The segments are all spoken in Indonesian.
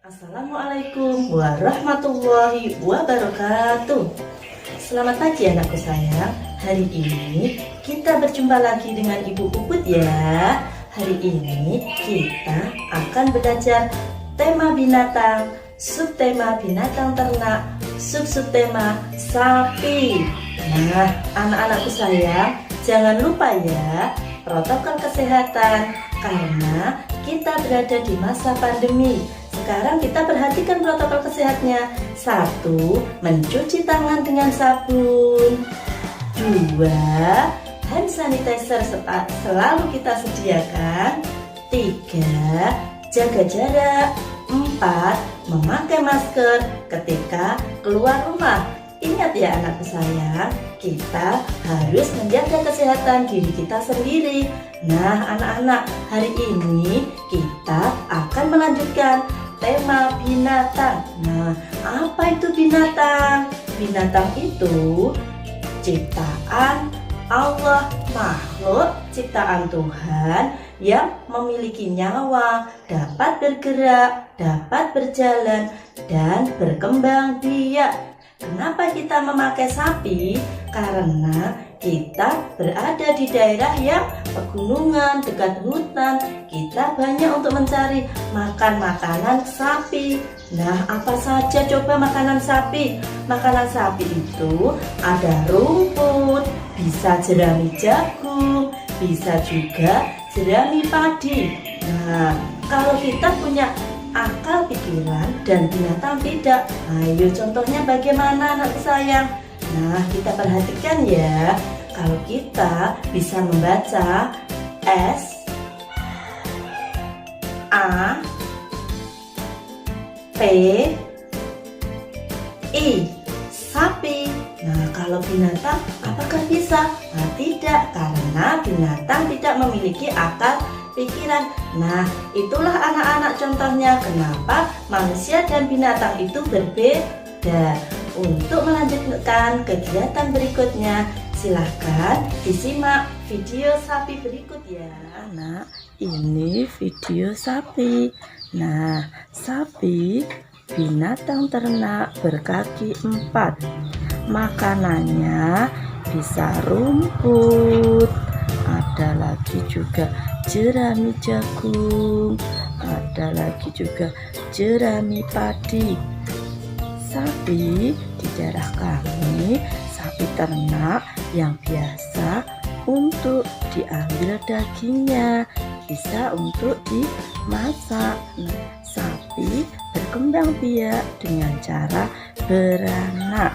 Assalamualaikum warahmatullahi wabarakatuh. Selamat pagi anakku sayang. Hari ini kita berjumpa lagi dengan Ibu Puput ya. Hari ini kita akan belajar tema binatang, subtema binatang ternak, subtema sapi. Nah, anak-anakku sayang, jangan lupa ya protokol kesehatan karena kita berada di masa pandemi. Sekarang kita perhatikan protokol kesehatannya. 1. Mencuci tangan dengan sabun. 2. Hand sanitizer selalu kita sediakan. 3. Jaga jarak. 4. Memakai masker ketika keluar rumah. Ingat ya anakku sayang, kita harus menjaga kesehatan diri kita sendiri. Nah anak-anak, hari ini kita akan melanjutkan tema binatang. Nah, apa itu binatang? Binatang itu ciptaan Allah, makhluk ciptaan Tuhan yang memiliki nyawa, dapat bergerak, dapat berjalan, dan berkembang biak. Kenapa kita memakai sapi? Karena kita berada di daerah yang pegunungan, dekat hutan. Kita banyak untuk mencari makan makanan sapi. Nah, apa saja coba makanan sapi? Makanan sapi itu ada rumput, bisa jerami jagung, bisa juga jerami padi. Nah, kalau kita punya akal pikiran dan binatang tidak. Ayo contohnya bagaimana anak sayang? Nah, kita perhatikan ya. Kalau kita bisa membaca S A P I, sapi. Nah, kalau binatang apakah bisa? Nah, tidak, karena binatang tidak memiliki akal pikiran. Nah, itulah anak-anak contohnya kenapa manusia dan binatang itu berbeda. Untuk melanjutkan kegiatan berikutnya, silahkan disimak video sapi berikut ya. Nah, ini video sapi. Nah, sapi binatang ternak berkaki 4. Makanannya bisa rumput, ada lagi juga jerami jagung, ada lagi juga jerami padi. Sapi di daerah kami, sapi ternak yang biasa untuk diambil dagingnya, bisa untuk dimasak. Nah, sapi berkembang biak dengan cara beranak.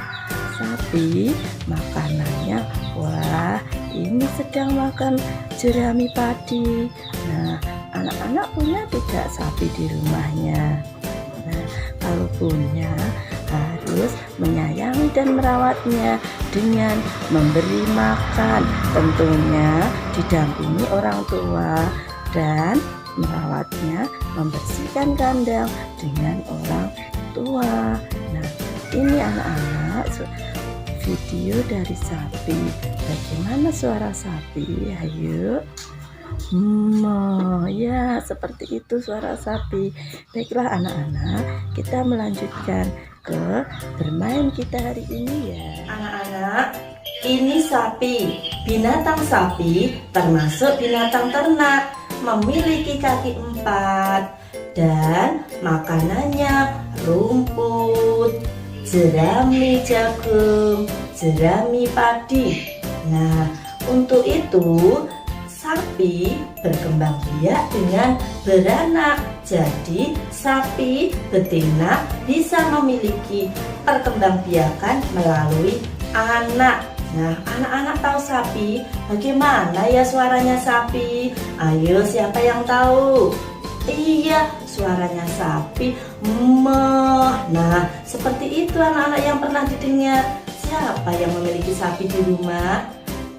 Sapi makanannya, wah ini sedang makan jerami padi. Nah, anak-anak punya tidak sapi di rumahnya? Nah, kalau punya, harus menyayangi dan merawatnya dengan memberi makan, tentunya didampingi orang tua, dan merawatnya, membersihkan kandang dengan orang tua. Nah, ini anak-anak video dari sapi. Bagaimana suara sapi? Ayo. Ya, seperti itu suara sapi. Baiklah anak-anak, kita melanjutkan ke bermain kita hari ini ya. Anak-anak, ini sapi. Binatang sapi termasuk binatang ternak, memiliki kaki 4 dan makanannya rumput, jerami jagung, jerami padi. Nah, untuk itu sapi berkembang biak dengan beranak. Jadi sapi betina bisa memiliki perkembangbiakan melalui anak. Nah, anak-anak tahu sapi? Bagaimana ya suaranya sapi? Ayo, siapa yang tahu? Iya, suaranya sapi meh. Nah, seperti itu anak-anak yang pernah didengar. Siapa yang memiliki sapi di rumah?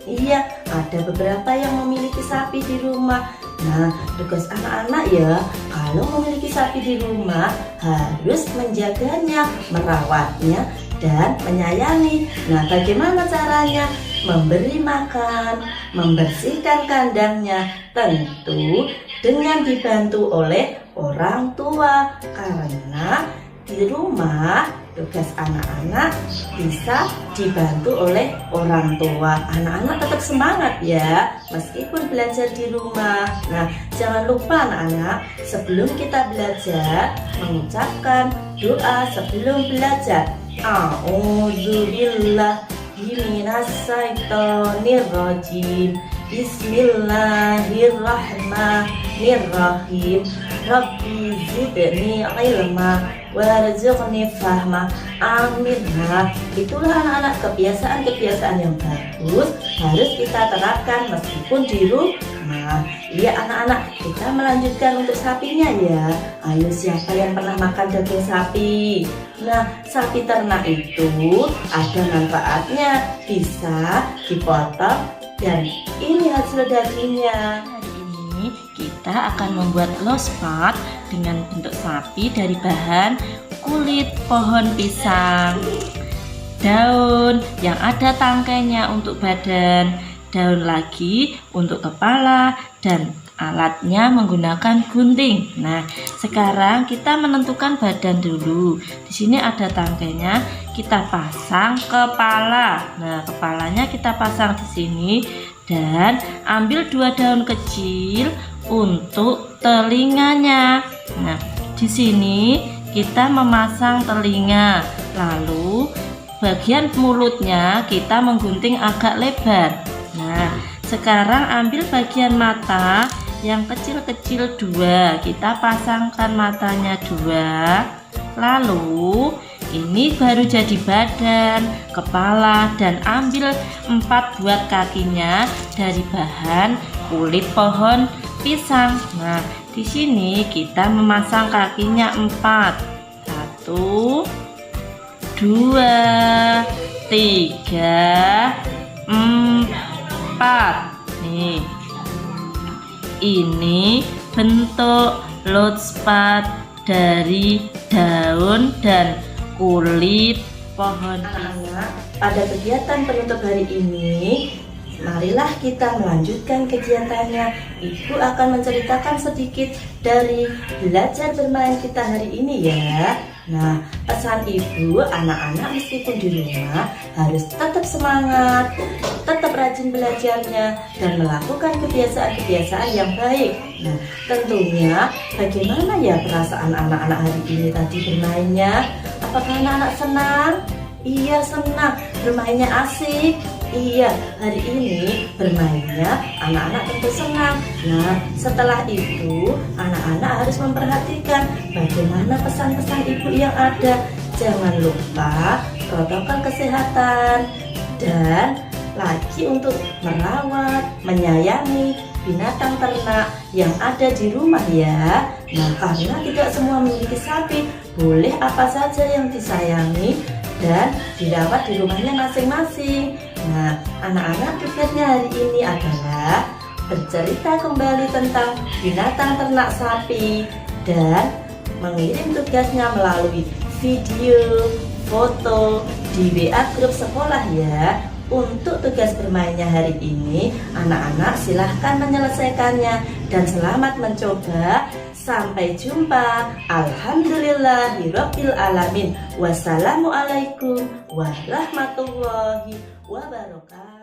Iya, ada beberapa yang memiliki sapi di rumah. Nah, tugas anak-anak ya, kalau memiliki sapi di rumah harus menjaganya, merawatnya, dan menyayangi. Nah, bagaimana caranya? Memberi makan, membersihkan kandangnya, tentu dengan dibantu oleh orang tua, karena di rumah tugas anak-anak bisa dibantu oleh orang tua. Anak-anak tetap semangat ya meskipun belajar di rumah. Nah, jangan lupa anak-anak, sebelum kita belajar mengucapkan doa sebelum belajar. A'udzubillahi minasyaitonirrajim. Bismillahirrahmanirrahim. Rabbi zidni ilma warzuqni fahma. Amin. Nah, itulah anak-anak kebiasaan-kebiasaan yang bagus harus kita terapkan meskipun di rumah. Iya anak-anak, kita melanjutkan untuk sapinya ya. Ayo, siapa yang pernah makan daging sapi? Nah, sapi ternak itu ada manfaatnya, bisa dipotong dan ini hasil dagingnya. Hari ini kita akan membuat lospat dengan bentuk sapi dari bahan kulit pohon pisang, daun yang ada tangkainya untuk badan, daun lagi untuk kepala, dan alatnya menggunakan gunting. Nah, sekarang kita menentukan badan dulu. Di sini ada tangkainya, kita pasang kepala. Nah, kepalanya kita pasang di sini dan ambil 2 daun kecil untuk telinganya. Nah, di sini kita memasang telinga. Lalu bagian mulutnya kita menggunting agak lebar. Nah, sekarang ambil bagian mata yang kecil-kecil 2, kita pasangkan matanya 2. Lalu ini baru jadi badan, kepala, dan ambil 4 buat kakinya dari bahan kulit pohon pisang. Nah, di sini kita memasang kakinya 4. 1, 2, 3, 4. Nih, ini bentuk lospat dari daun dan kulit pohon. Anak-anak, pada kegiatan penutup hari ini, marilah kita melanjutkan kegiatannya. Ibu akan menceritakan sedikit dari belajar bermain kita hari ini ya. Nah, pesan ibu, anak-anak meskipun di rumah harus tetap semangat, tetap rajin belajarnya, dan melakukan kebiasaan-kebiasaan yang baik. Nah, tentunya bagaimana ya perasaan anak-anak hari ini tadi bermainnya? Apakah anak-anak senang? Iya, senang. Bermainnya asik. Iya, hari ini bermainnya anak-anak tentu senang. Nah, setelah itu anak-anak harus memperhatikan bagaimana pesan-pesan ibu yang ada. Jangan lupa protokol kesehatan dan lagi untuk merawat, menyayangi binatang ternak yang ada di rumah ya. Nah, karena tidak semua memiliki sapi, boleh apa saja yang disayangi dan dirawat di rumahnya masing-masing. Nah, anak-anak tugasnya hari ini adalah bercerita kembali tentang binatang ternak sapi dan mengirim tugasnya melalui video, foto di WA grup sekolah ya. Untuk tugas bermainnya hari ini, anak-anak silahkan menyelesaikannya dan selamat mencoba. Sampai jumpa. Alhamdulillahirabbil alamin. Wassalamualaikum warahmatullahi wabarakatuh.